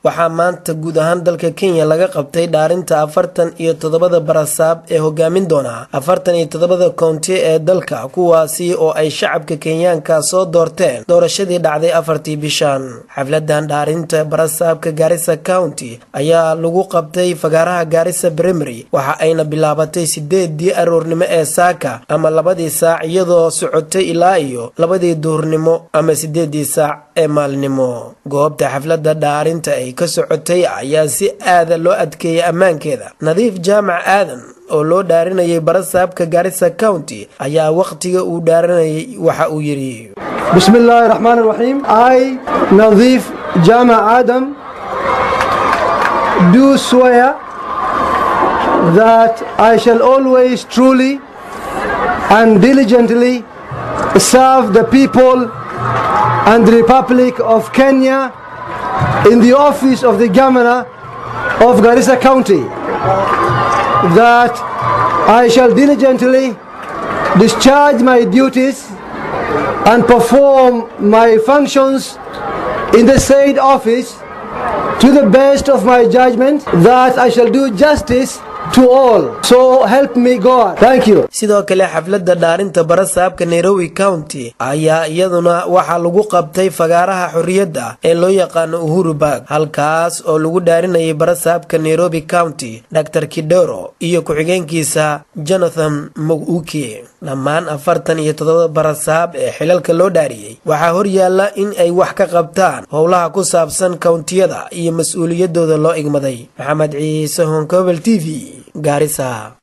waxaa maanta guud ahaan dalka Kenya laga qabtay dhaarinta 47 barasaab ee hogaamin doona 47 county ee dalka kuwaasi oo ay shacabka Kenyaanka soo doorteen doorashadii dhacday 4 bishan. xafladan dhaarinta barasaabka Garissa County ayaa lagu qabtay fagaaraha Garissa Primary waxa ayna bilaabatay 8 aroornimo ee saaka ama 2 saac iyadoo socotay ilaa iyo 2 duhurnimo ama 8 saac ee maalinimo. goobta xafladda dhaarinta ka socotay ayaa si aad loo adkeeyay ammaankeeda. Nadiif Jaamac Aadan oo loo dhaarinayay barasaabka Garissa County ayaa waqtiga uu dhaarinayay waxa uu yiri Bismillahir Rahmanir Rahim. I Nadiif Jaamac Aadan do swear that I shall always truly and diligently serve the people and the Republic of Kenya in the office of the Governor of Garissa County, that I shall diligently discharge my duties and perform my functions in the said office to the best of my judgment, that I shall do justice to all. So help me God. Thank you. sidoo kale xafladda dhaarinta barasaabka Nairobi County ayaa iyaduna waxa lagu qabtay fagaaraha xurriyadda ee loo yaqaan Uhuru Park halkaas oo lagu dhaarinayay barasaabka Nairobi County Dr. Kidero iyo ku-xigeenkiisa Jonathan Muguki. dhammaan 47 barasaab ee xilalka loo dhaariyay waxa hor yaala in ay wax ka qabtaan howlaha ku saabsan countiyada iyo mas'uuliyadooda loo igmaday. Maxamed Ciise Honkobel TV Garissa.